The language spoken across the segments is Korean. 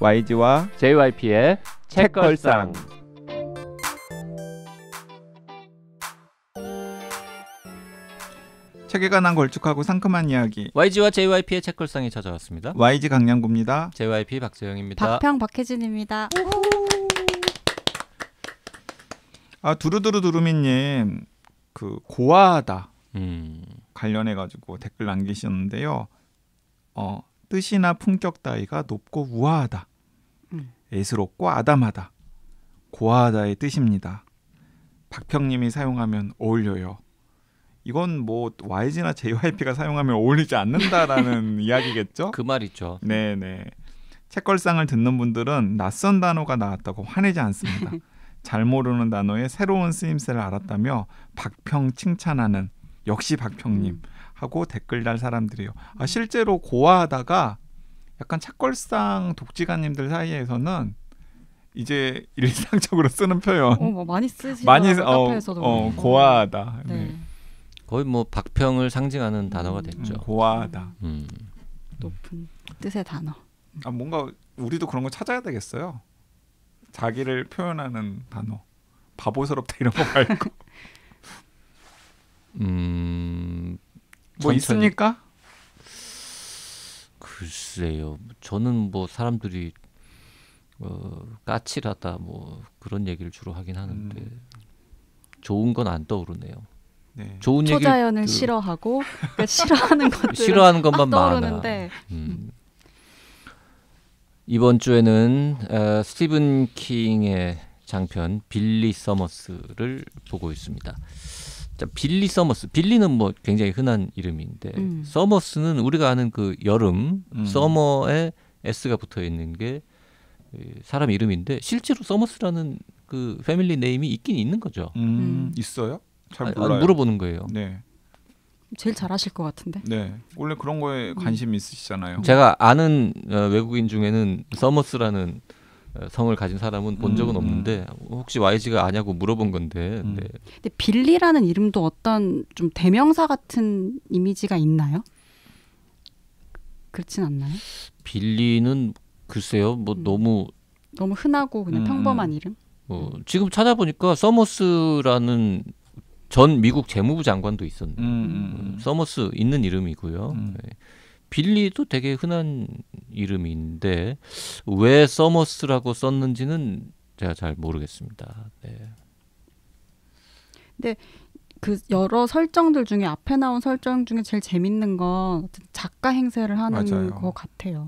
YG와 JYP의 책걸상. 책에 관한 걸쭉하고 상큼한 이야기. YG와 JYP의 책걸상이 찾아왔습니다. YG 강량구입니다. JYP 박재영입니다. 박평 박혜진입니다. 두루두루두루미님 그 고아하다 관련해가지고 댓글 남기셨는데요. 뜻이나 품격 따위가 높고 우아하다. 애스럽고 아담하다. 고아하다의 뜻입니다. 박평님이 사용하면 어울려요. 이건 뭐 YG나 JYP가 사용하면 어울리지 않는다라는 이야기겠죠? 그 말이죠. 네네. 책걸상을 듣는 분들은 낯선 단어가 나왔다고 화내지 않습니다. 잘 모르는 단어의 새로운 쓰임새를 알았다며 박평 칭찬하는 역시 박평님 하고 댓글 달 사람들이요. 실제로 고아하다가 약간 책걸상 독지가님들 사이에서는 이제 일상적으로 쓰는 표현. 많이 쓰시더라고요. 카페에서도. 고아하다. 네. 네. 거의 뭐 박평을 상징하는 단어가 됐죠. 고아하다. 높은 뜻의 단어. 뭔가 우리도 그런 거 찾아야 되겠어요. 자기를 표현하는 단어. 바보스럽다 이런 거 말고. 뭐 있습니까? 글쎄요. 저는 뭐 사람들이 까칠하다 뭐 그런 얘기를 주로 하긴 하는데 좋은 건 안 떠오르네요. 네. 좋은 초자연을 싫어하고 그러니까 싫어하는 것만 떠오르는데 이번 주에는 스티븐 킹의 장편 빌리 서머스를 보고 있습니다. 자, 빌리 서머스, 빌리는 뭐 굉장히 흔한 이름인데 서머스는 우리가 아는 그 여름 서머에 S가 붙어 있는 게 사람 이름인데 실제로 서머스라는 그 패밀리 네임이 있긴 있는 거죠. 있어요? 잘 몰라요. 물어보는 거예요. 네. 제일 잘하실 것 같은데. 네. 원래 그런 거에 관심 있으시잖아요. 제가 아는 외국인 중에는 서머스라는 성을 가진 사람은 본 적은 없는데 혹시 YG가 아냐고 물어본 건데. 네. 근데 빌리라는 이름도 어떤 좀 대명사 같은 이미지가 있나요? 그렇진 않나요? 빌리는 글쎄요. 뭐 너무 흔하고 그냥 평범한 이름? 지금 찾아보니까 서머스라는 전 미국 재무부 장관도 있었네요. 서머스 있는 이름이고요. 네. 빌리도 되게 흔한 이름인데 왜 서머스라고 썼는지는 제가 잘 모르겠습니다. 네. 근데 그 여러 설정들 중에 앞에 나온 설정 중에 제일 재밌는 건 작가 행세를 하는 맞아요. 것 같아요.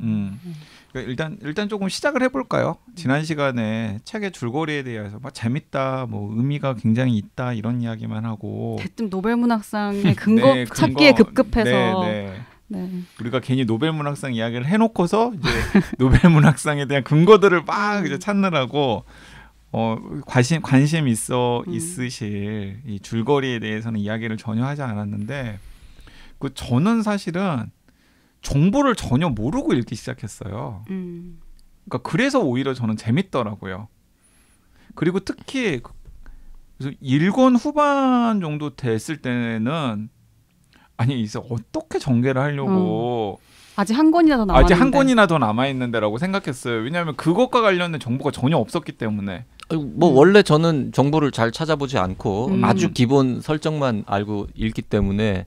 그러니까 일단 조금 시작을 해볼까요? 지난 시간에 책의 줄거리에 대해서 막 재밌다, 뭐 의미가 굉장히 있다 이런 이야기만 하고 대뜸 노벨문학상의 근거 네, 찾기에 급급해서 네. 우리가 괜히 노벨문학상 이야기를 해놓고서 이제 노벨문학상에 대한 근거들을 막 이제 찾느라고 관심 있으실 이 줄거리에 대해서는 이야기를 전혀 하지 않았는데 저는 사실은 정보를 전혀 모르고 읽기 시작했어요. 그러니까 그래서 오히려 저는 재밌더라고요. 그리고 특히 그래서 1권 후반 정도 됐을 때는 아니 이제 어떻게 전개를 하려고 아직 한 권이나 더 남았는데 아직 한 권이나 더 남아있는데라고 생각했어요. 왜냐하면 그것과 관련된 정보가 전혀 없었기 때문에. 뭐 원래 저는 정보를 잘 찾아보지 않고 아주 기본 설정만 알고 읽기 때문에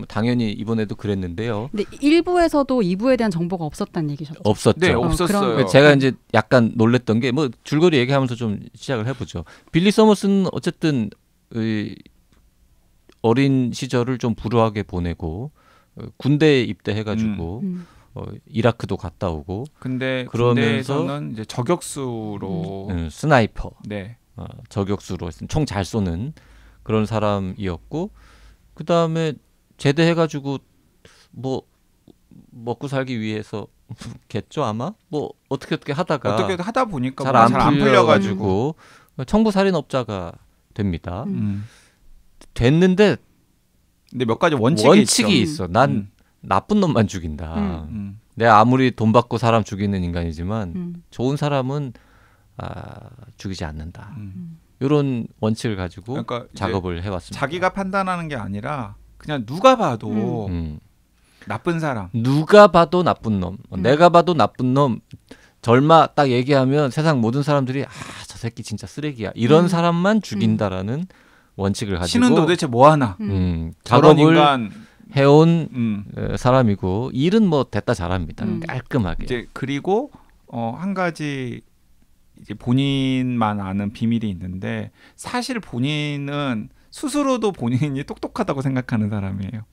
당연히 이번에도 그랬는데요. 근데 1부에서도 2부에 대한 정보가 없었다는 얘기셨죠? 없었죠. 네, 없었어요. 제가 이제 약간 놀랬던 게 뭐 줄거리 얘기하면서 좀 시작을 해보죠. 빌리 서머스는 어쨌든 어린 시절을 좀 불우하게 보내고 군대에 입대해가지고 이라크도 갔다 오고. 근데 그러면서 군대에서는 이제 저격수로 스나이퍼, 네, 저격수로 총 잘 쏘는 그런 사람이었고 그 다음에 제대해가지고 뭐 먹고 살기 위해서 겠죠 아마 뭐 어떻게 하다가 어떻게 하다 보니까 잘 안 풀려가지고 청부살인업자가 됩니다. 됐는데 근데 몇 가지 원칙이 있어. 난 나쁜 놈만 죽인다. 내가 아무리 돈 받고 사람 죽이는 인간이지만 좋은 사람은 죽이지 않는다. 이런 원칙을 가지고 그러니까 작업을 해왔습니다. 자기가 판단하는 게 아니라 그냥 누가 봐도 나쁜 사람. 누가 봐도 나쁜 놈. 내가 봐도 나쁜 놈. 절마 딱 얘기하면 세상 모든 사람들이 저 새끼 진짜 쓰레기야 이런 사람만 죽인다라는 원칙을 가지고 신은 도대체 뭐 하나? 저런 작업을 인간 해온 사람이고 일은 뭐 됐다 잘합니다. 깔끔하게. 이제 그리고 한 가지 이제 본인만 아는 비밀이 있는데 사실 본인은 스스로도 본인이 똑똑하다고 생각하는 사람이에요.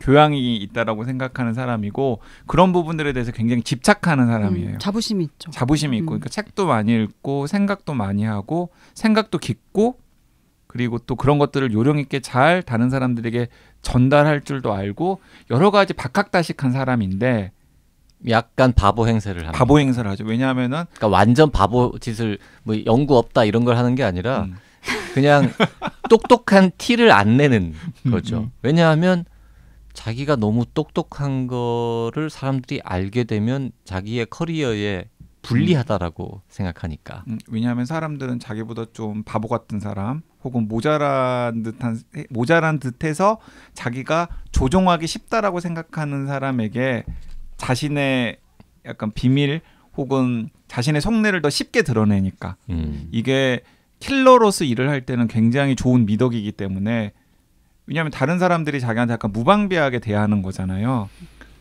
교양이 있다라고 생각하는 사람이고 그런 부분들에 대해서 굉장히 집착하는 사람이에요. 자부심이 있죠. 자부심이 있고 그러니까 책도 많이 읽고 생각도 많이 하고 생각도 깊고 그리고 또 그런 것들을 요령 있게 잘 다른 사람들에게 전달할 줄도 알고 여러 가지 박학다식한 사람인데 약간 바보 행세를 합니다. 바보 행세를 하죠. 왜냐하면은 그러니까 완전 바보 짓을 뭐 연구 없다 이런 걸 하는 게 아니라 그냥 똑똑한 티를 안 내는 거죠. 왜냐하면 자기가 너무 똑똑한 거를 사람들이 알게 되면 자기의 커리어에 불리하다라고 생각하니까. 왜냐하면 사람들은 자기보다 좀 바보 같은 사람 혹은 모자란 듯해서 자기가 조종하기 쉽다라고 생각하는 사람에게 자신의 약간 비밀 혹은 자신의 속내를 더 쉽게 드러내니까 이게 킬러로서 일을 할 때는 굉장히 좋은 미덕이기 때문에 왜냐하면 다른 사람들이 자기한테 약간 무방비하게 대하는 거잖아요.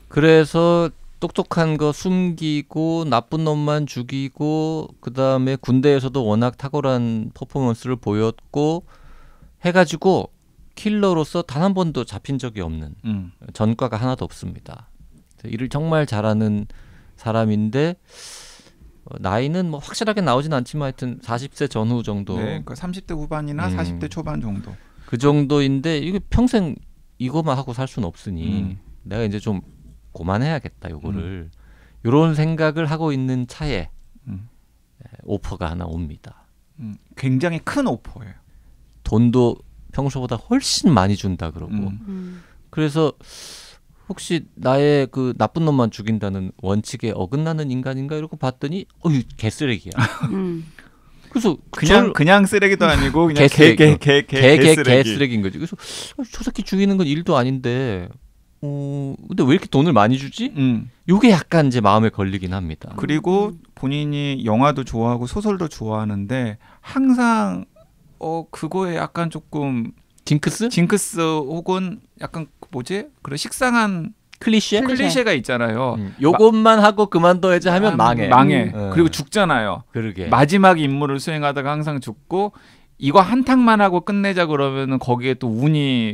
그래서 똑똑한 거 숨기고 나쁜 놈만 죽이고 그다음에 군대에서도 워낙 탁월한 퍼포먼스를 보였고 해가지고 킬러로서 단 한 번도 잡힌 적이 없는 전과가 하나도 없습니다. 일을 정말 잘하는 사람인데 나이는 뭐 확실하게 나오진 않지만 하여튼 40세 전후 정도. 네, 그러니까 30대 후반이나 40대 초반 정도. 그 정도인데 이게 평생 이거만 하고 살 수는 없으니 내가 이제 좀 그만해야겠다 요거를 이런 생각을 하고 있는 차에 오퍼가 하나 옵니다. 굉장히 큰 오퍼예요. 돈도 평소보다 훨씬 많이 준다 그러고 그래서 혹시 나의 그 나쁜 놈만 죽인다는 원칙에 어긋나는 인간인가 이러고 봤더니 개쓰레기야. 그래서 그냥 쓰레기도 아니고 그냥 개쓰레기인 거지. 그래서 저 새끼 죽이는 건 일도 아닌데 근데 왜 이렇게 돈을 많이 주지? 요게 약간 이제 마음에 걸리긴 합니다. 그리고 본인이 영화도 좋아하고 소설도 좋아하는데 항상 그거에 약간 조금 징크스 혹은 약간 뭐지? 그런 식상한 클리셰가 있잖아요. 요것만 하고 그만둬야지 하면 망해. 그리고 죽잖아요. 그러게. 마지막 임무를 수행하다가 항상 죽고 이거 한탕만 하고 끝내자 그러면은 거기에 또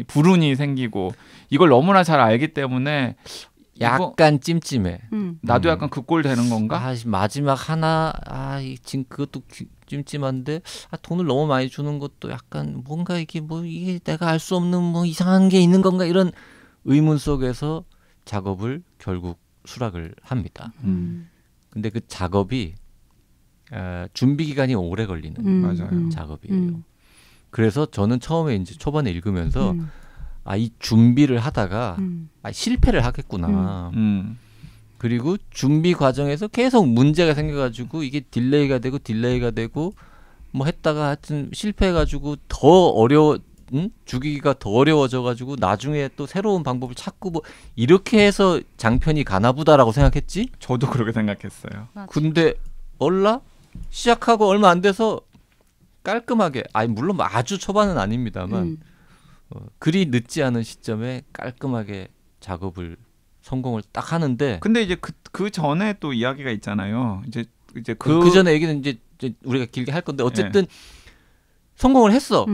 불운이 생기고 이걸 너무나 잘 알기 때문에 약간 찜찜해. 나도 약간 그 꼴 되는 건가? 마지막 하나 지금 그것도 찜찜한데 돈을 너무 많이 주는 것도 약간 뭔가 이게 내가 알 수 없는 뭐 이상한 게 있는 건가 이런 의문 속에서 작업을 결국 수락을 합니다. 근데 그 작업이 준비 기간이 오래 걸리는 맞아요. 작업이에요. 그래서 저는 처음에 이제 초반에 읽으면서 이 준비를 하다가 실패를 하겠구나. 그리고 준비 과정에서 계속 문제가 생겨가지고 이게 딜레이가 되고 뭐 했다가 하여튼 실패해가지고 더 죽이기가 더 어려워져가지고 나중에 또 새로운 방법을 찾고 뭐 이렇게 해서 장편이 가나보다라고 생각했지. 저도 그렇게 생각했어요. 맞아. 근데 시작하고 얼마 안 돼서 깔끔하게 물론 아주 초반은 아닙니다만 그리 늦지 않은 시점에 깔끔하게 작업을 성공을 딱 하는데 근데 이제 그 전에 또 이야기가 있잖아요. 이제 그 전에 얘기는 이제 우리가 길게 할 건데 어쨌든 성공을 했어.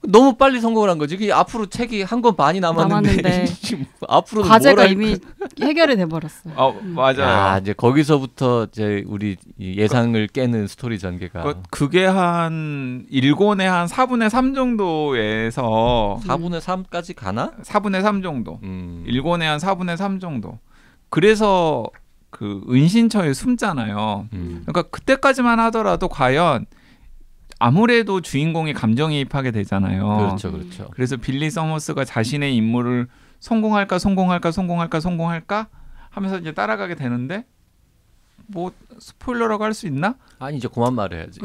너무 빨리 성공을 한 거지. 그게 앞으로 책이 한 권 반이 남았는데 지금 앞으로 과제가 이미 해결이 돼 버렸어요. 맞아요. 이제 거기서부터 이제 우리 예상을 깨는 스토리 전개가 그게 한 1권에 한 4분의 3 정도에서 4분의 3까지 가나? 4분의 3 정도. 1권에 한 4분의 3 정도. 그래서 그 은신처에 숨잖아요. 그러니까 그때까지만 하더라도 과연 아무래도 주인공이 감정이입하게 되잖아요. 그렇죠. 그래서 빌리 서머스가 자신의 임무를 성공할까 하면서 이제 따라가게 되는데 뭐 스포일러라고 할 수 있나? 아니 이제 그만 말해야지.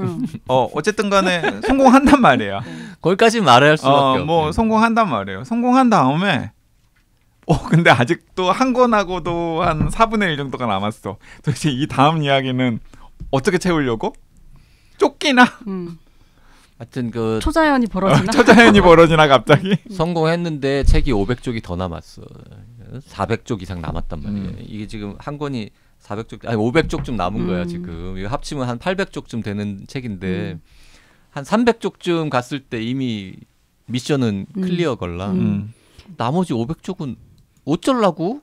어쨌든 간에 성공한단 말이에요. 거기까지 말해야 할 수밖에 없어요. 성공한단 말이에요. 성공한 다음에 근데 아직도 한 권하고도 한 4분의 1 정도가 남았어. 도대체 이 다음 이야기는 어떻게 채우려고? 쫓기나? 하여튼 그 초자연이 벌어지나? 초자연이 벌어지나 갑자기? 성공했는데 책이 500쪽이 더 남았어. 400쪽 이상 남았단 말이에요. 이게 지금 한 권이 400쪽 아니 500쪽쯤 남은 거야 지금. 이거 합치면 한 800쪽쯤 되는 책인데 한 300쪽쯤 갔을 때 이미 미션은 클리어 걸라. 나머지 500쪽은 어쩌려고?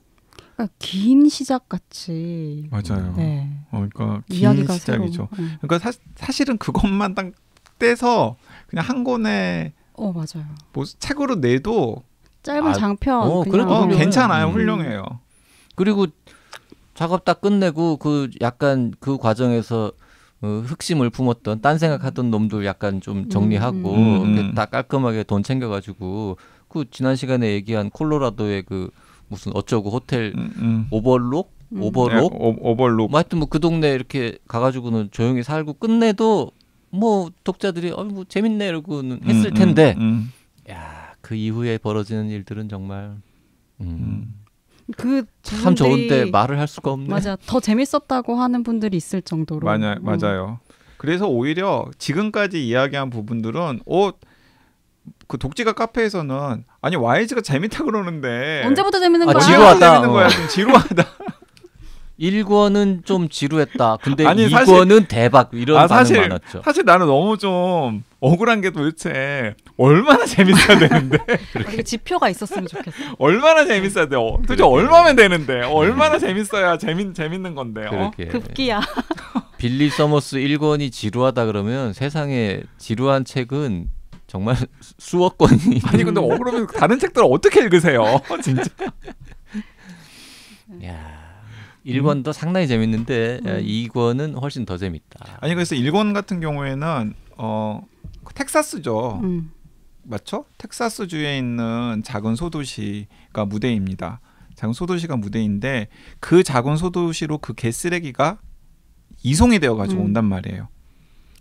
그러니까 긴 시작 같이. 맞아요. 네. 그러니까 긴 이야기가 시작이죠. 그러니까 사실은 그것만 딱 떼서 그냥 한 권에 맞아요. 뭐 책으로 내도 짧은 장편 그래도 괜찮아요. 훌륭해요. 그리고 작업 다 끝내고 그 약간 그 과정에서 흑심을 품었던 딴 생각하던 놈들 약간 좀 정리하고 딱 깔끔하게 돈 챙겨가지고 그 지난 시간에 얘기한 콜로라도의 그 무슨 어쩌고 호텔 오버록 네, 오버록. 뭐 하여튼 뭐 그 동네 이렇게 가가지고는 조용히 살고 끝내도 뭐 독자들이 뭐 재밌네 이러고는 했을 텐데 야, 그 이후에 벌어지는 일들은 정말 그 참 좋은데 말을 할 수가 없네. 맞아. 더 재밌었다고 하는 분들이 있을 정도로. 맞아요. 그래서 오히려 지금까지 이야기한 부분들은 그 독지가 카페에서는 아니 YG가 재밌다 그러는데 언제부터 재밌는 거야? 지루하다. 재밌는 거야. 좀 지루하다. 1권은 좀 지루했다. 근데 아니, 2권은 대박 이런 반응 많았죠. 사실 나는 너무 좀 억울한 게 도대체 얼마나 재밌어야 되는데 이게 지표가 있었으면 좋겠어. 얼마나 재밌어야 돼. 도대체 얼마면 되는데 얼마나 재밌어야 재밌는 건데. 급기야. 빌리 서머스 1권이 지루하다 그러면 세상에 지루한 책은 정말 수억 권이. 아니 근데 억울하면 다른 책들 어떻게 읽으세요? 진짜. 야. 1권도 상당히 재밌는데 2권은 훨씬 더 재밌다. 아니 그래서 1권 같은 경우에는 텍사스죠. 맞죠? 텍사스주에 있는 작은 소도시가 무대입니다. 작은 소도시가 무대인데 그 작은 소도시로 그 개쓰레기가 이송이 되어가지고 온단 말이에요.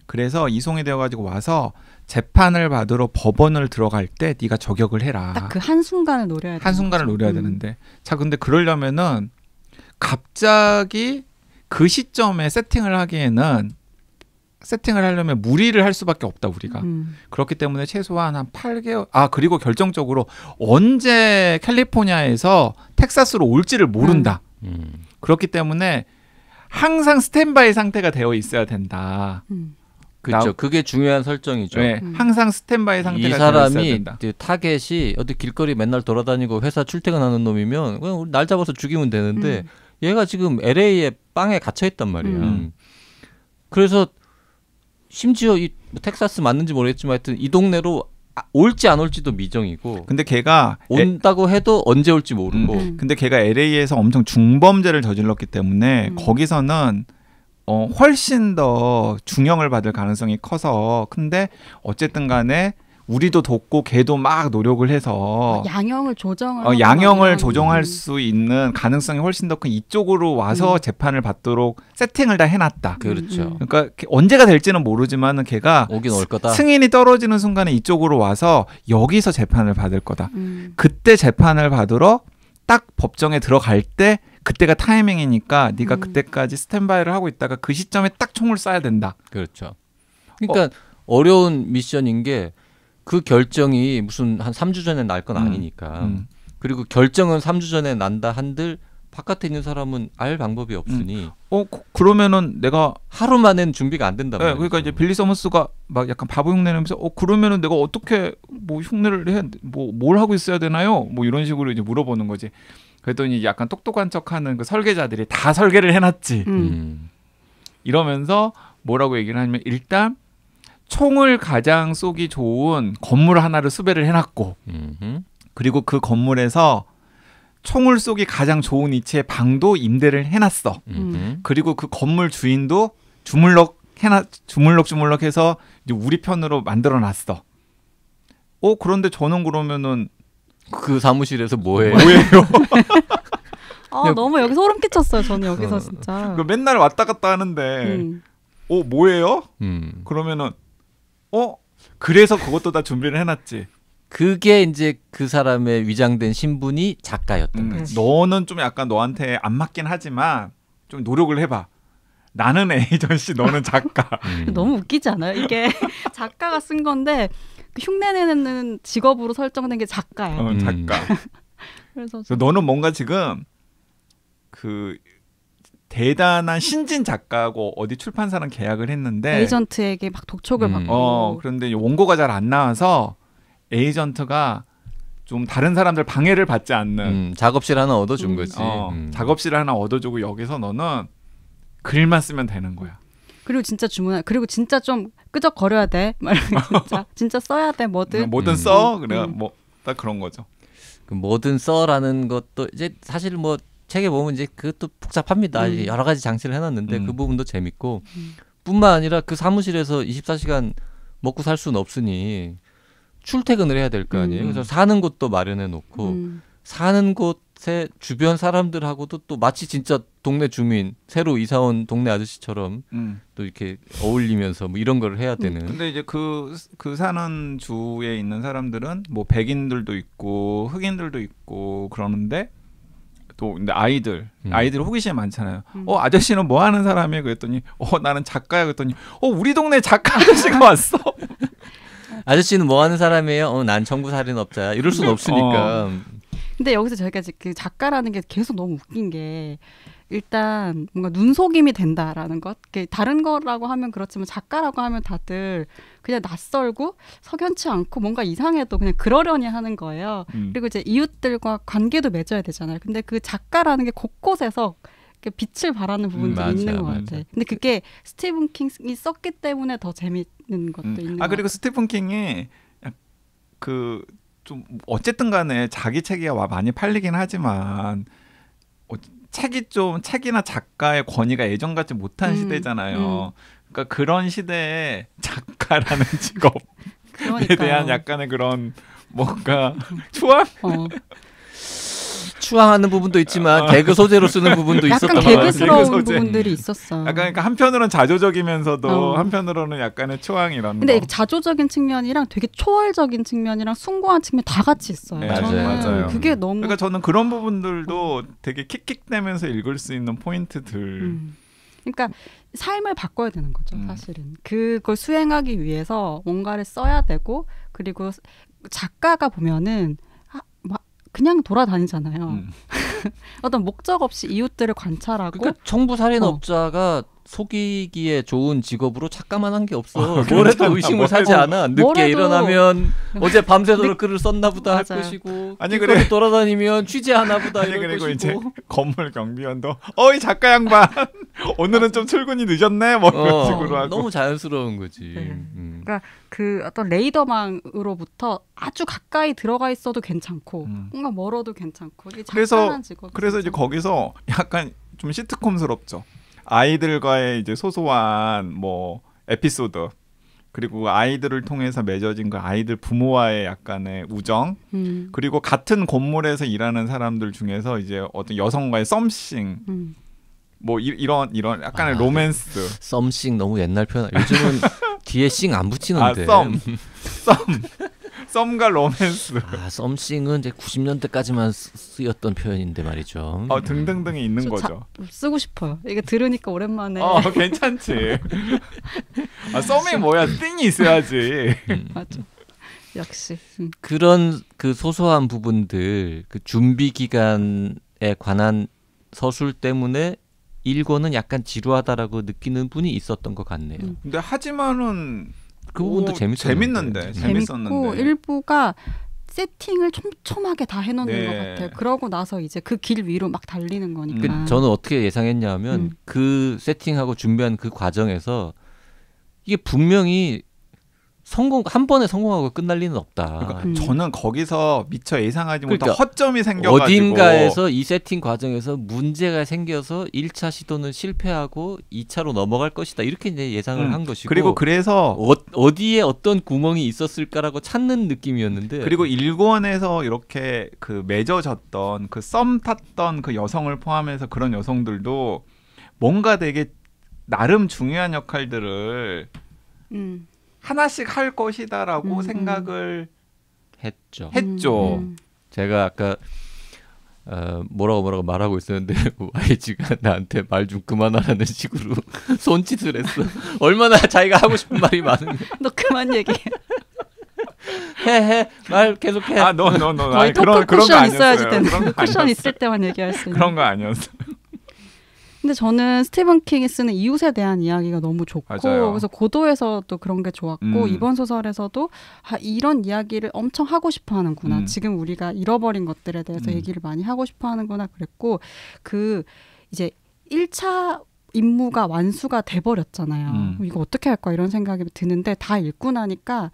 그래서 이송이 되어가지고 와서 재판을 받으러 법원을 들어갈 때 네가 저격을 해라. 딱 그 한순간을 노려야 돼. 한순간을 노려야 되는데 자 근데 그러려면은 갑자기 그 시점에 세팅을 하려면 무리를 할 수밖에 없다 우리가. 그렇기 때문에 최소한 한 8개월 그리고 결정적으로 언제 캘리포니아에서 텍사스로 올지를 모른다. 그렇기 때문에 항상 스탠바이 상태가 되어 있어야 된다. 그렇죠. 그게 중요한 설정이죠. 네, 항상 스탠바이 상태가 이 되어 있어야 사람이 된다. 타겟이 어디 길거리 맨날 돌아다니고 회사 출퇴근하는 놈이면 그냥 우리 날 잡아서 죽이면 되는데 얘가 지금 LA에 빵에 갇혀 있단 말이야. 그래서 심지어 이 텍사스 맞는지 모르겠지만 하여튼 이 동네로 올지 안 올지도 미정이고. 근데 걔가 온다고 해도 언제 올지 모르고. 근데 걔가 LA에서 엄청 중범죄를 저질렀기 때문에 거기서는 훨씬 더 중형을 받을 가능성이 커서 근데 어쨌든 간에 우리도 돕고 걔도 막 노력을 해서 양형을 조정을 양형을 조정할 수 있는 가능성이 훨씬 더 큰 이쪽으로 와서 재판을 받도록 세팅을 다 해놨다. 그렇죠. 그러니까 언제가 될지는 모르지만은 걔가 오긴 올 거다. 승인이 떨어지는 순간에 이쪽으로 와서 여기서 재판을 받을 거다. 그때 재판을 받으러 딱 법정에 들어갈 때 그때가 타이밍이니까 네가 그때까지 스탠바이를 하고 있다가 그 시점에 딱 총을 쏴야 된다. 그렇죠. 그러니까 어려운 미션인 게 그 결정이 무슨 한 3주 전에 날 건 아니니까. 그리고 결정은 3주 전에 난다 한들 바깥에 있는 사람은 알 방법이 없으니. 그러면은 내가 하루 만에는 준비가 안 된단 말이에요. 그러니까 이제 빌리 서머스가 막 약간 바보 흉내내면서 그러면은 내가 어떻게 뭐 흉내를 뭘 하고 있어야 되나요? 뭐 이런 식으로 이제 물어보는 거지. 그랬더니 약간 똑똑한 척하는 그 설계자들이 다 설계를 해놨지. 이러면서 뭐라고 얘기를 하냐면 일단 총을 가장 쏘기 좋은 건물 하나를 수배를 해놨고 그리고 그 건물에서 총을 쏘기 가장 좋은 위치에 방도 임대를 해놨어. 그리고 그 건물 주인도 주물럭해서 이제 우리 편으로 만들어놨어. 그런데 저는 그러면은 그 사무실에서 뭐해요? 너무 여기 소름 끼쳤어요. 저는 여기서 진짜. 맨날 왔다 갔다 하는데 뭐예요? 그러면은 그래서 그것도 다 준비를 해놨지. 그게 이제 그 사람의 위장된 신분이 작가였던 거지. 너는 좀 약간 너한테 안 맞긴 하지만 좀 노력을 해봐. 나는 에이전시, 너는 작가. 너무 웃기지 않아요? 이게 작가가 쓴 건데 그 흉내내는 직업으로 설정된 게 작가예요. 작가. 그래서 너는 뭔가 지금 그 대단한 신진 작가하고 어디 출판사랑 계약을 했는데 에이전트에게 막 독촉을 받고 그런데 원고가 잘 안 나와서 에이전트가 좀 다른 사람들 방해를 받지 않는 작업실 하나 얻어준 거지. 작업실 하나 얻어주고 여기서 너는 글만 쓰면 되는 거야. 그리고 진짜 그리고 진짜 좀 끄적거려야 돼. 진짜 써야 돼. 뭐든 써. 그래 뭐 딱 그런 거죠. 그 뭐든 써라는 것도 이제 사실 뭐 책에 보면 이제 그것도 복잡합니다. 여러 가지 장치를 해놨는데 그 부분도 재밌고 뿐만 아니라 그 사무실에서 24시간 먹고 살 수는 없으니 출퇴근을 해야 될 거 아니에요. 그래서 사는 곳도 마련해 놓고 사는 곳에 주변 사람들하고도 또 마치 진짜 동네 주민, 새로 이사 온 동네 아저씨처럼 또 이렇게 어울리면서 뭐 이런 걸 해야 되는. 근데 이제 그 사는 주에 있는 사람들은 뭐 백인들도 있고 흑인들도 있고 그러는데 또 근데 아이들 호기심이 많잖아요. 아저씨는 뭐 하는 사람이에요? 그랬더니 나는 작가야. 그랬더니 우리 동네 작가 아저씨가 왔어. 아저씨는 뭐 하는 사람이에요? 난 청구살인업자야. 이럴 수는 없으니까. 근데 여기서 저희가 그 작가라는 게 계속 너무 웃긴 게 일단 뭔가 눈속임이 된다라는 것. 다른 거라고 하면 그렇지만 작가라고 하면 다들 그냥 낯설고 석연치 않고 뭔가 이상해도 그냥 그러려니 하는 거예요. 그리고 이제 이웃들과 관계도 맺어야 되잖아요. 근데 그 작가라는 게 곳곳에서 빛을 발하는 부분들이 있는 것 같아요. 근데 그게 스티븐 킹이 썼기 때문에 더 재밌는 것도 있는 것 같아요. 그리고 스티븐 킹이 그 좀 어쨌든 간에 자기 책이 많이 팔리긴 하지만 책이나 작가의 권위가 예전 같지 못한 시대잖아요. 그러니까 그런 시대에 작가라는 직업에 대한 약간의 그런 뭔가 추앙? 추앙하는 부분도 있지만 개그 소재로 쓰는 부분도 있었던 것 같아요. 약간 개그스러운 부분들이 있었어요. 약간 그러니까 한편으로는 자조적이면서도 한편으로는 약간의 추앙이라는 근데 거. 자조적인 측면이랑 되게 초월적인 측면이랑 숭고한 측면 다 같이 있어요. 네, 맞아요. 그게 너무 그러니까 저는 그런 부분들도 되게 킥킥대면서 읽을 수 있는 포인트들. 그러니까 삶을 바꿔야 되는 거죠. 사실은 그걸 수행하기 위해서 뭔가를 써야 되고 그리고 작가가 보면은 그냥 돌아다니잖아요. 어떤 목적 없이 이웃들을 관찰하고. 그러니까 청부살인업자가 속이기에 좋은 직업으로 작가만 한 게 없어. 뭐래도 의심을 사지 않아. 늦게 일어나면 어제 밤새도록 글을 썼나 보다 할 것이고 길거리 돌아다니면 취재하나 보다 이럴 그리고 것이고. 이제 건물 경비원도 어이 작가 양반 오늘은 좀 출근이 늦었네 뭐 이런 식으로 하고. 너무 자연스러운 거지. 그러니까 그 어떤 레이더망으로부터 아주 가까이 들어가 있어도 괜찮고 뭔가 멀어도 괜찮고 이게 작가라는 직업이 그래서 이제 거기서 약간 좀 시트콤스럽죠. 아이들과의 이제 소소한 뭐 에피소드 그리고 아이들을 통해서 맺어진 그 아이들 부모와의 약간의 우정 그리고 같은 건물에서 일하는 사람들 중에서 이제 어떤 여성과의 썸씽 뭐 이런 약간의 로맨스. 썸씽 너무 옛날 표현. 요즘은 뒤에 씽 안 붙이는데. 썸과 로맨스. 썸씽은 이제 90년대까지만 쓰였던 표현인데 말이죠. 등등등이 있는 거죠. 쓰고 싶어요. 이게 들으니까 오랜만에. 괜찮지. 썸이 뭐야? 띵이 있어야지. 맞아. 역시. 그런 그 소소한 부분들, 그 준비 기간에 관한 서술 때문에 읽고는 약간 지루하다라고 느끼는 분이 있었던 것 같네요. 근데 하지만은 그 부분도 재밌었는데. 재밌고 일부가 세팅을 촘촘하게 다 해놓는 것 같아요. 그러고 나서 이제 그 길 위로 막 달리는 거니까. 저는 어떻게 예상했냐면 그 세팅하고 준비한 그 과정에서 이게 분명히 한 번에 성공하고 끝날 리는 없다. 그러니까 저는 거기서 미처 예상하지 못한 허점이 생겨가지고 어딘가에서 이 세팅 과정에서 문제가 생겨서 1차 시도는 실패하고 2차로 넘어갈 것이다. 이렇게 이제 예상을 한 것이고 그리고 그래서 어디에 어떤 구멍이 있었을까라고 찾는 느낌이었는데 그리고 일본에서 이렇게 그 맺어졌던 그 썸 탔던 그 여성을 포함해서 그런 여성들도 뭔가 되게 나름 중요한 역할들을 하나씩 할 것이다라고 생각을 했죠. 했죠. 제가 아까 뭐라고 말하고 있었는데 YG가 나한테 말 좀 그만하라는 식으로 손짓을 했어. 얼마나 자기가 하고 싶은 말이 많은데. 너 그만 얘기해. 해 말 계속해. 너. 거의 토크 쿠션 있어야지 되는. 쿠션 있을 때만 얘기할 수 있는. 그런 거 아니었어. 근데 저는 스티븐 킹이 쓰는 이웃에 대한 이야기가 너무 좋고 맞아요. 그래서 고도에서도 그런 게 좋았고 이번 소설에서도 이런 이야기를 엄청 하고 싶어 하는구나. 지금 우리가 잃어버린 것들에 대해서 얘기를 많이 하고 싶어 하는구나 그랬고 그 이제 1차 임무가 완수가 돼버렸잖아요. 이거 어떻게 할까 이런 생각이 드는데 다 읽고 나니까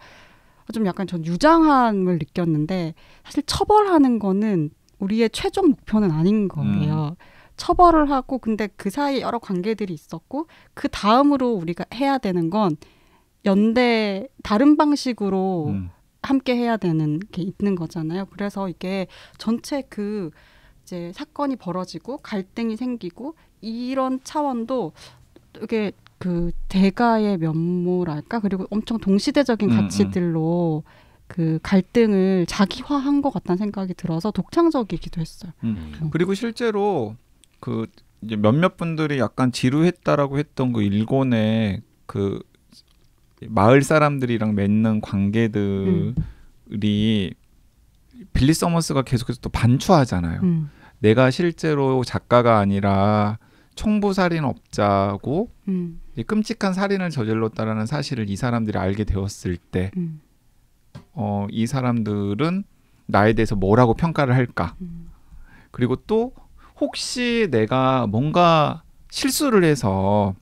좀 약간 전 유장함을 느꼈는데 사실 처벌하는 거는 우리의 최종 목표는 아닌 거예요. 처벌을 하고 근데 그 사이에 여러 관계들이 있었고 그 다음으로 우리가 해야 되는 건 연대 다른 방식으로 함께 해야 되는 게 있는 거잖아요. 그래서 이게 전체 그 이제 사건이 벌어지고 갈등이 생기고 이런 차원도 이게 그 대가의 면모랄까 그리고 엄청 동시대적인 가치들로 그 갈등을 자기화한 것 같다는 생각이 들어서 독창적이기도 했어요. 그리고 실제로 그 이제 몇몇 분들이 약간 지루했다라고 했던 그 일본의 그 마을 사람들이랑 맺는 관계들이 빌리 서머스가 계속해서 또 반추하잖아요. 내가 실제로 작가가 아니라 총부살인업자고 끔찍한 살인을 저질렀다라는 사실을 이 사람들이 알게 되었을 때 이 사람들은 나에 대해서 뭐라고 평가를 할까? 그리고 또 혹시 내가 뭔가 실수를 해서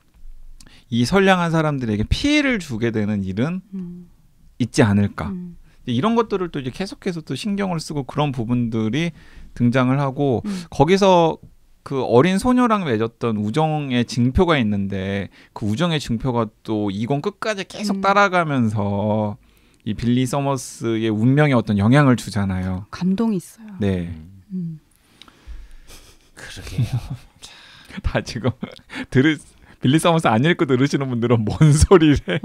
이 선량한 사람들에게 피해를 주게 되는 일은 있지 않을까? 이런 것들을 또 이제 계속해서 또 신경을 쓰고 그런 부분들이 등장을 하고 거기서 그 어린 소녀랑 맺었던 우정의 징표가 있는데 그 우정의 징표가 또 이권 끝까지 계속 따라가면서 이 빌리 서머스의 운명에 어떤 영향을 주잖아요. 감동이 있어요. 네. 그러게요. 다 지금 빌리 서머스 안 읽고 들으시는 분들은 뭔 소리래?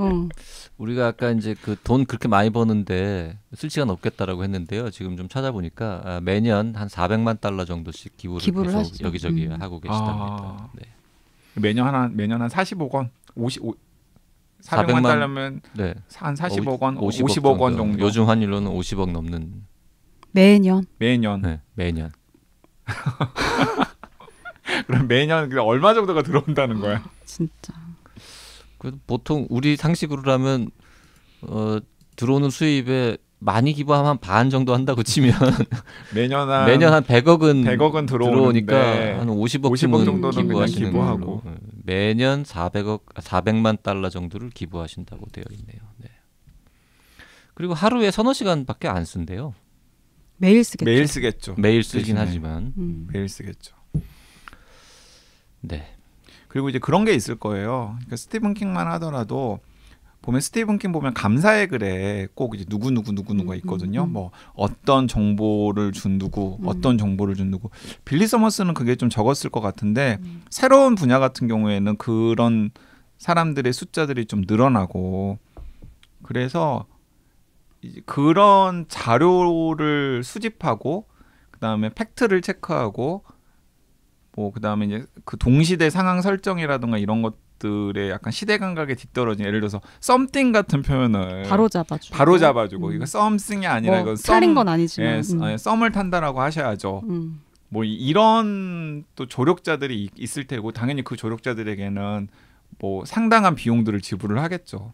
우리가 아까 이제 그 돈 그렇게 많이 버는데 쓸 시간 없겠다라고 했는데요. 지금 좀 찾아보니까 매년 한 400만 달러 정도씩 기부를 계속 하시죠. 여기저기 하고 계시답니다. 네. 매년 한 45억 원, 400만 달러면 네. 한 40억 원, 50억 원 정도. 요즘 환율로는 50억 넘는. 매년. 네, 매년. 그럼 매년 얼마 정도가 들어온다는 거야? 진짜. 보통 우리 상식으로라면 들어오는 수입에 많이 기부하면 반 정도 한다고 치면 매년 한 100억은 들어오니까 한 50억 정도는 기부하시는 기부하고 걸로. 매년 400만 달러 정도를 기부하신다고 되어 있네요. 네. 그리고 하루에 서너 시간밖에 안 쓴대요. 매일 쓰겠죠. 매일 쓰긴 하지만 매일 쓰겠죠. 네. 그리고 이제 그런 게 있을 거예요. 그러니까 스티븐 킹만 하더라도 보면 스티븐 킹 보면 감사의 글에 꼭 이제 누구가 있거든요. 뭐 어떤 정보를 준 누구, 어떤 정보를 준 누구. 빌리 서머스는 그게 좀 적었을 것 같은데 새로운 분야 같은 경우에는 그런 사람들의 숫자들이 좀 늘어나고 그래서 이제 그런 자료를 수집하고 그다음에 팩트를 체크하고 뭐 그다음에 이제 그 동시대 상황 설정이라든가 이런 것들의 약간 시대 감각에 뒤떨어진 예를 들어서 썸띵 같은 표현을 바로 잡아주고 이거 썸띵이 아니라 이거 살인 건 아니지만 썸을 탄다라고 하셔야죠. 뭐 이런 또 조력자들이 있을 테고 당연히 그 조력자들에게는 뭐 상당한 비용들을 지불을 하겠죠.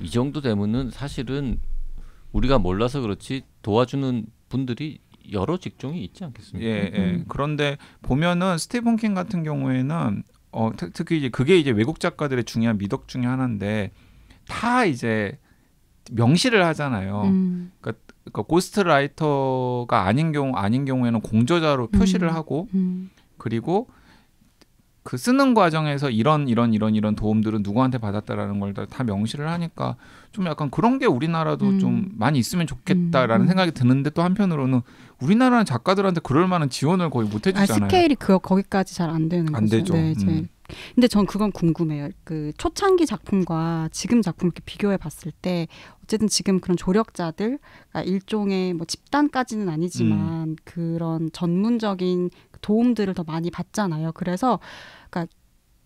이 정도 되면은 사실은 우리가 몰라서 그렇지 도와주는 분들이 여러 직종이 있지 않겠습니까? 예. 그런데 보면은 스티븐 킹 같은 경우에는 특히 이제 그게 이제 외국 작가들의 중요한 미덕 중에 하나인데 다 이제 명시를 하잖아요. 그러니까 고스트라이터가 아닌 경우에는 공저자로 표시를 하고 그리고 그 쓰는 과정에서 이런 도움들은 누구한테 받았다라는 걸 다 명시를 하니까 좀 약간 그런 게 우리나라도 좀 많이 있으면 좋겠다라는 생각이 드는데 또 한편으로는 우리나라는 작가들한테 그럴 만한 지원을 거의 못 해주잖아요. 스케일이 거기까지 잘 안 되는 거죠. 안 되죠. 네, 이제 근데 전 그건 궁금해요. 그 초창기 작품과 지금 작품 이렇게 비교해 봤을 때 어쨌든 지금 그런 조력자들 일종의 뭐 집단까지는 아니지만 그런 전문적인 도움들을 더 많이 받잖아요. 그래서 그러니까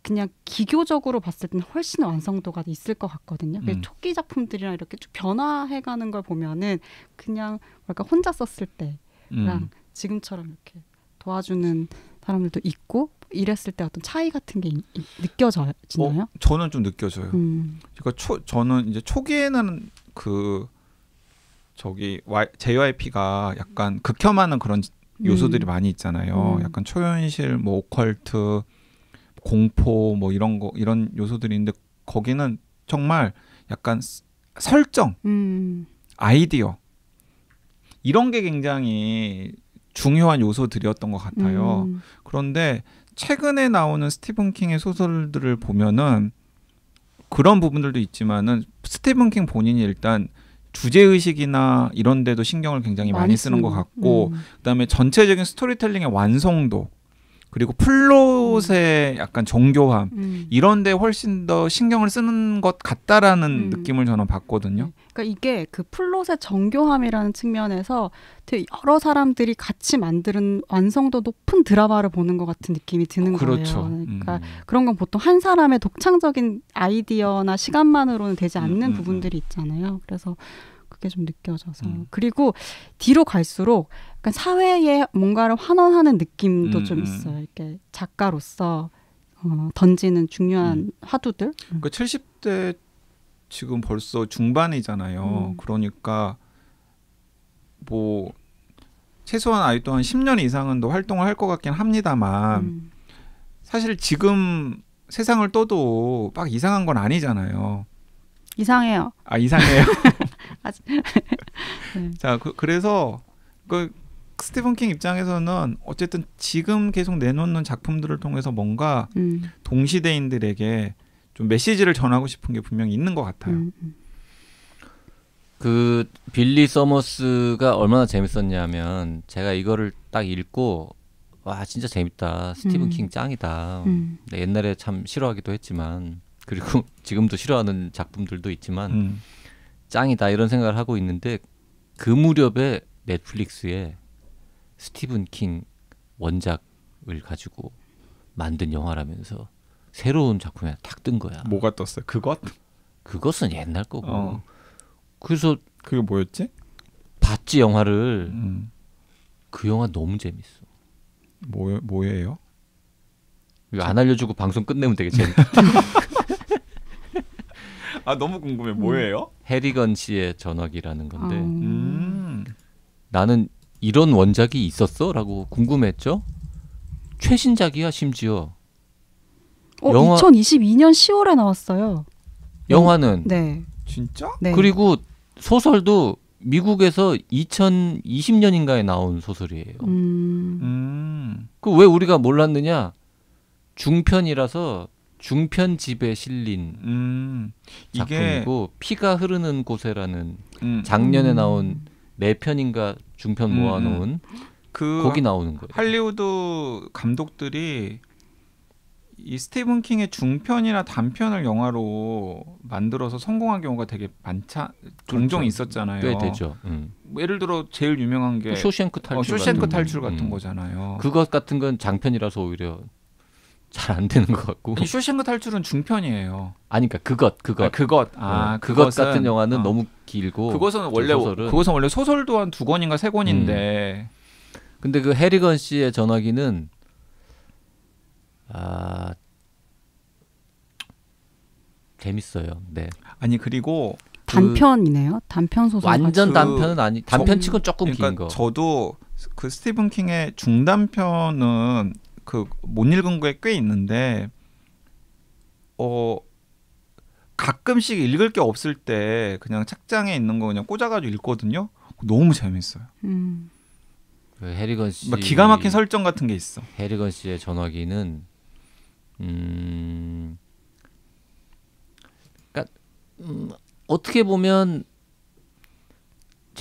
그냥 기교적으로 봤을 때는 훨씬 완성도가 있을 것 같거든요. 초기 작품들이랑 이렇게 쭉 변화해가는 걸 보면은 그냥 뭐랄까 혼자 썼을 때랑 지금처럼 이렇게 도와주는 사람들도 있고 이랬을 때 어떤 차이 같은 게 느껴지나요? 저는 좀 느껴져요. 그러니까 저는 이제 초기에는 그 JYP가 약간 극혐하는 그런 요소들이 많이 있잖아요. 약간 초현실, 뭐 오컬트, 공포, 뭐 이런 요소들이 있는데 거기는 정말 약간 설정, 아이디어 이런 게 굉장히 중요한 요소들이었던 것 같아요. 그런데 최근에 나오는 스티븐 킹의 소설들을 보면은 그런 부분들도 있지만은 스티븐 킹 본인이 일단 주제의식이나 이런 데도 신경을 굉장히 많이 쓰는 것 같고 그다음에 전체적인 스토리텔링의 완성도 그리고 플롯의 약간 정교함 이런 데 훨씬 더 신경을 쓰는 것 같다라는 느낌을 저는 받거든요. 네. 그러니까 이게 그 플롯의 정교함이라는 측면에서 되게 여러 사람들이 같이 만드는 완성도 높은 드라마를 보는 것 같은 느낌이 드는 그렇죠. 거예요. 그러니까 그런 건 보통 한 사람의 독창적인 아이디어나 시간만으로는 되지 않는 부분들이 있잖아요. 그래서 그게 좀 느껴져서 그리고 뒤로 갈수록 약간 사회에 뭔가를 환원하는 느낌도 좀 있어요. 이렇게 작가로서 던지는 중요한 화두들. 그 70대 지금 벌써 중반이잖아요. 그러니까 뭐 최소한 아직도 한 10년 이상은 더 활동을 할 것 같긴 합니다만 사실 지금 세상을 떠도 막 이상한 건 아니잖아요. 이상해요. 아, 이상해요. 네. 자, 그래서 그 스티븐 킹 입장에서는 어쨌든 지금 계속 내놓는 작품들을 통해서 뭔가 동시대인들에게 좀 메시지를 전하고 싶은 게 분명히 있는 것 같아요. 그 빌리 서머스가 얼마나 재밌었냐면 제가 이거를 딱 읽고 와 진짜 재밌다. 스티븐 킹 짱이다. 옛날에 참 싫어하기도 했지만 그리고 지금도 싫어하는 작품들도 있지만 짱이다 이런 생각을 하고 있는데 그 무렵에 넷플릭스에 스티븐 킹 원작을 가지고 만든 영화라면서 새로운 작품에 딱 뜬 거야. 뭐가 떴어요? 그것은 옛날 거고. 그래서 그게 뭐였지? 봤지 영화를. 그 영화 너무 재밌어. 뭐예요? 이거 안 알려주고 방송 끝내면 되게 재밌다. 아 너무 궁금해. 뭐예요? 해리건 씨의 전화기라는 건데 나는 이런 원작이 있었어? 라고 궁금했죠. 최신작이야 심지어. 영화 2022년 10월에 나왔어요. 영화는 네. 진짜? 네. 그리고 소설도 미국에서 2020년인가에 나온 소설이에요. 그 왜 우리가 몰랐느냐? 중편이라서 중편집에 실린 작품이고 피가 흐르는 곳에라는 작년에 나온 4편인가 중편 모아놓은 거기 나오는 거예요. 할리우드 감독들이 이 스티븐 킹의 중편이나 단편을 영화로 만들어서 성공한 경우가 되게 종종 있었잖아요. 꽤 되죠. 예를 들어 제일 유명한 게 쇼생크 탈출, 탈출 같은 거잖아요. 그것 같은 건 장편이라서 오히려 잘 안 되는 것 같고. 아니, 쇼생크 탈출은 중편이에요. 아니 그러니까 그것 같은 영화는 너무 길고 그것은 원래 소설도 한 2권인가 3권인데 근데 그 해리건 씨의 전화기는 재밌어요. 네. 아니 그리고 단편이네요. 단편 소설. 완전 단편은 아니. 단편치곤 조금 그러니까 긴 거. 저도 그 스티븐 킹의 중단편은 그 못 읽은 게 꽤 있는데 가끔씩 읽을 게 없을 때 그냥 책장에 있는 거 그냥 꽂아가지고 읽거든요. 너무 재밌어요. 그 해리건 씨 막 기가 막힌 설정 같은 게 있어. 해리건 씨의 전화기는 그러니까 어떻게 보면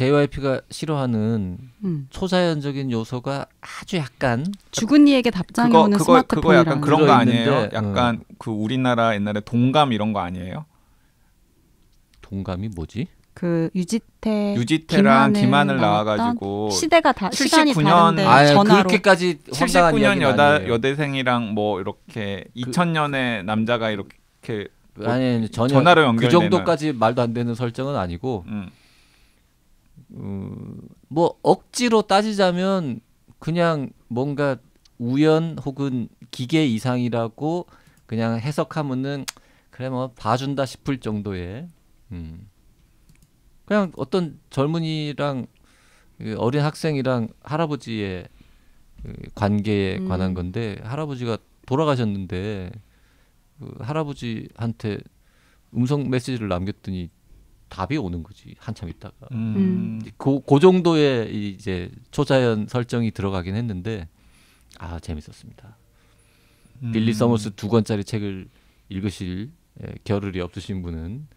JYP가 싫어하는 초자연적인 요소가 아주 약간 죽은 이에게 답장이 오는 그거 스마트폰이라는 약간 그런 거 아니에요? 들어있는데, 약간 그 우리나라 옛날에 동감 이런 거 아니에요? 동감이 뭐지? 그 유지태랑 김하늘 나와가지고 시대가 시간이 79년 다른데 아예 전화로 그렇게까지 황당한 79년 이야기는 아니에요. 여대생이랑 뭐 이렇게 2000년에 남자가 이렇게 아니 전혀 전화로 그 연결되는 정도까지 말도 안 되는 설정은 아니고 뭐 억지로 따지자면 그냥 뭔가 우연 혹은 기계 이상이라고 그냥 해석하면은 그래 뭐 봐준다 싶을 정도의 그냥 어떤 젊은이랑 어린 학생이랑 할아버지의 관계에 관한 건데 할아버지가 돌아가셨는데 그 할아버지한테 음성 메시지를 남겼더니 답이 오는 거지 한참 있다가 그 정도의 이제 초자연 설정이 들어가긴 했는데 재밌었습니다. 빌리 서머스 2권짜리 책을 읽으실 겨를이 없으신 분은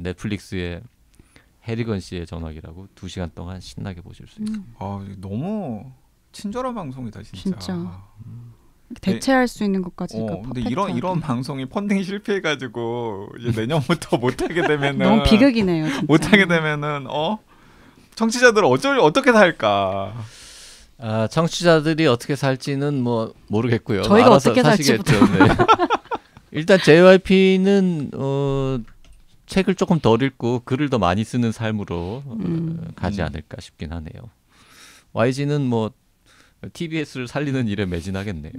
넷플릭스의 해리건 씨의 전화기라고 2시간 동안 신나게 보실 수 있습니다. 너무 친절한 방송이다 진짜. 대체할 수 있는 것까지가 근데 이런 방송이 펀딩 실패해가지고 이제 내년부터 못하게 되면은 너무 비극이네요. 진짜. 못하게 되면은 청취자들 어떻게 살까? 청취자들이 어떻게 살지는 뭐 모르겠고요. 저희가 알아서 어떻게 사시겠죠. 네. 일단 JYP는 책을 조금 덜 읽고 글을 더 많이 쓰는 삶으로 가지 않을까 싶긴 하네요. YG는 뭐 TBS를 살리는 일에 매진하겠네요.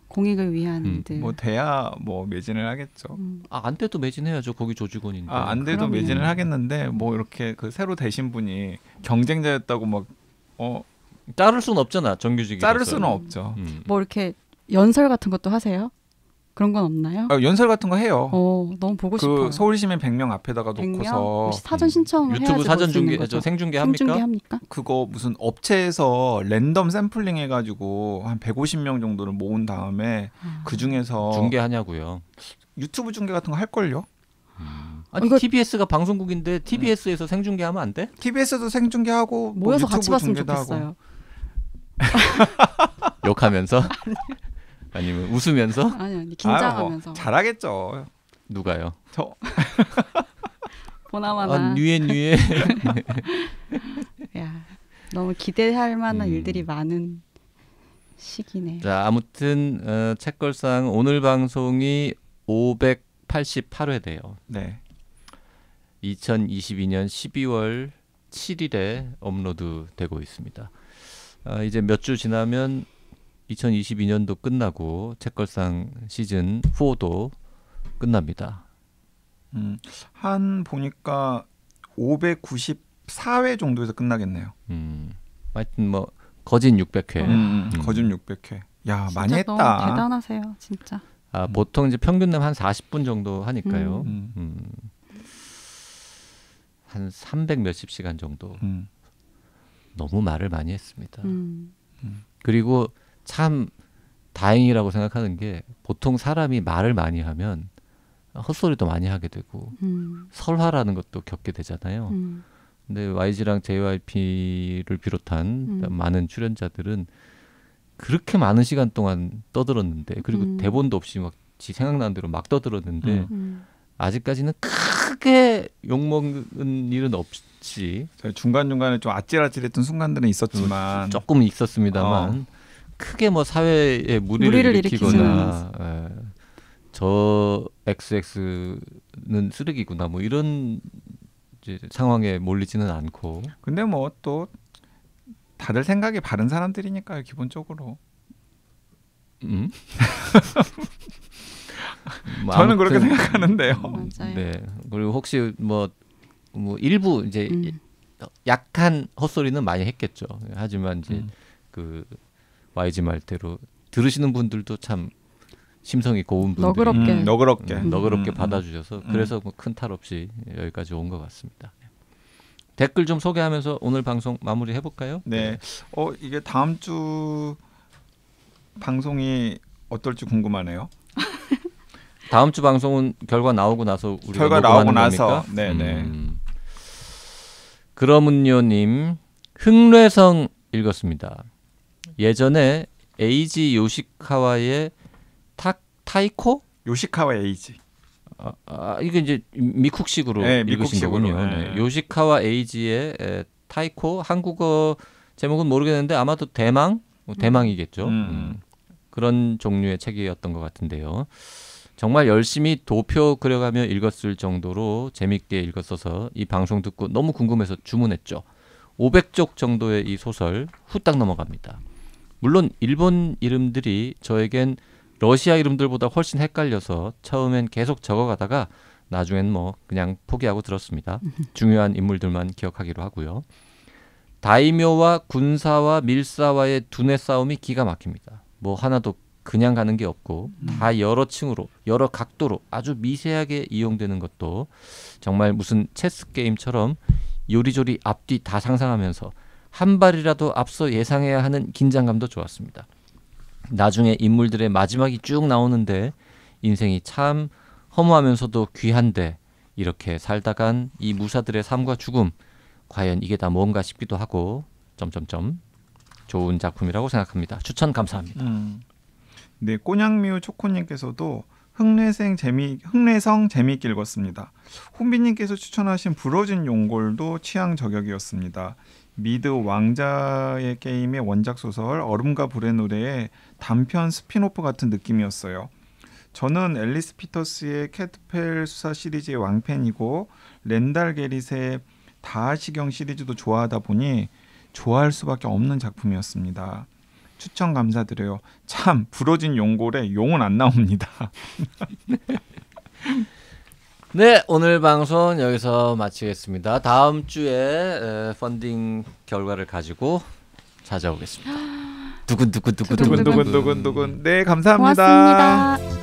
공익을 위한 일들. 뭐 돼야 뭐 매진을 하겠죠. 안 돼도 매진해야죠. 거기 조직원인데. 안 돼도 그럼요. 매진을 하겠는데 뭐 이렇게 그 새로 되신 분이 경쟁자였다고 막 자를 수는 없잖아. 정규직이. 자를 수는 없죠. 뭐 이렇게 연설 같은 것도 하세요? 그런 건 없나요? 연설 같은 거 해요. 너무 보고 그 싶어요. 서울시민 100명 앞에다가 100명? 놓고서 사전 신청을 유튜브 해야지 사전 볼수 있는 중계, 거죠. 생중계 합니까? 생중계 합니까? 그거 무슨 업체에서 랜덤 샘플링 해가지고 한 150명 정도를 모은 다음에 그 중에서 중계하냐고요. 유튜브 중계 같은 거 할걸요? 아니 이거- TBS가 방송국인데 TBS에서 생중계하면 안 돼? TBS도 생중계하고 뭐 모여서 유튜브 같이 봤으면 중계도 하고. 좋겠어요. 욕하면서? 아니면 웃으면서? 아니 긴장하면서. 잘하겠죠. 누가요? 보나마나. 뉴에 야, 너무 기대할 만한 일들이 많은 시기네. 자, 아무튼 책걸상 오늘 방송이 588회돼요. 네. 2022년 12월 7일에 업로드되고 있습니다. 이제 몇 주 지나면 2022년도 끝나고 책걸상 시즌 4도 끝납니다. 한 보니까 594회 정도에서 끝나겠네요. 하여튼 뭐 거진 600회. 거진 600회. 야, 많이 진짜 했다. 너무 대단하세요, 진짜. 보통 이제 평균 한 40분 정도 하니까요. 한 300 몇십 시간 정도. 너무 말을 많이 했습니다. 그리고 참 다행이라고 생각하는 게 보통 사람이 말을 많이 하면 헛소리도 많이 하게 되고 설화라는 것도 겪게 되잖아요. 근데 YG랑 JYP를 비롯한 많은 출연자들은 그렇게 많은 시간 동안 떠들었는데 그리고 대본도 없이 막 지 생각나는 대로 막 떠들었는데 아직까지는 크게 욕먹은 일은 없지. 중간중간에 좀 아찔아찔했던 순간들은 있었지만 조금 있었습니다만 크게 뭐 사회에 무리를 일으키거나 저 XX는 쓰레기구나 뭐 이런 이제 상황에 몰리지는 않고. 근데 뭐 또 다들 생각이 바른 사람들이니까요, 기본적으로. 뭐 저는 그렇게 생각하는데요. 맞아요. 네. 그리고 혹시 뭐 일부 이제 약한 헛소리는 많이 했겠죠. 하지만 이제 그 YG 말대로 들으시는 분들도 참 심성이 고운 분들이 너그럽게 받아주셔서 그래서 뭐 큰 탈 없이 여기까지 온 것 같습니다. 댓글 좀 소개하면서 오늘 방송 마무리 해볼까요? 네. 이게 다음 주 방송이 어떨지 궁금하네요. 다음 주 방송은 결과 나오고 나서 우리가 결과 녹음하는 나오고 나서 겁니까? 네네. 그러문요님 흥례성 읽었습니다. 예전에 에이지 요시카와의 타이코? 요시카와 에이지. 이게 이제 미쿡식으로 네, 읽으신 미쿡식으로. 거군요. 네. 네. 요시카와 에이지의 타이코, 한국어 제목은 모르겠는데 아마도 대망이겠죠. 그런 종류의 책이었던 것 같은데요. 정말 열심히 도표 그려가며 읽었을 정도로 재밌게 읽었어서 이 방송 듣고 너무 궁금해서 주문했죠. 500쪽 정도의 이 소설 후딱 넘어갑니다. 물론 일본 이름들이 저에겐 러시아 이름들보다 훨씬 헷갈려서 처음엔 계속 적어가다가 나중엔 뭐 그냥 포기하고 들었습니다. 중요한 인물들만 기억하기로 하고요. 다이묘와 군사와 밀사와의 두뇌 싸움이 기가 막힙니다. 뭐 하나도 그냥 가는 게 없고 다 여러 층으로 여러 각도로 아주 미세하게 이용되는 것도 정말 무슨 체스 게임처럼 요리조리 앞뒤 다 상상하면서 한 발이라도 앞서 예상해야 하는 긴장감도 좋았습니다. 나중에 인물들의 마지막이 쭉 나오는데 인생이 참 허무하면서도 귀한데 이렇게 살다간 이 무사들의 삶과 죽음 과연 이게 다 뭔가 싶기도 하고 점점점 좋은 작품이라고 생각합니다. 추천 감사합니다. 네, 꼬냥미우 초코님께서도 흥내성 재미있게 읽었습니다. 혼비님께서 추천하신 부러진 용골도 취향 저격이었습니다. 미드 왕자의 게임의 원작 소설 얼음과 불의 노래의 단편 스피노프 같은 느낌이었어요. 저는 앨리스 피터스의 캣펠 수사 시리즈의 왕팬이고 렌달 게릿의 다하시경 시리즈도 좋아하다 보니 좋아할 수밖에 없는 작품이었습니다. 추천 감사드려요. 참 부러진 용골에 용은 안 나옵니다. 네, 오늘 방송 여기서 마치겠습니다. 다음 주에 펀딩 결과를 가지고 찾아오겠습니다. 두근두근. 네, 감사합니다. 고맙습니다.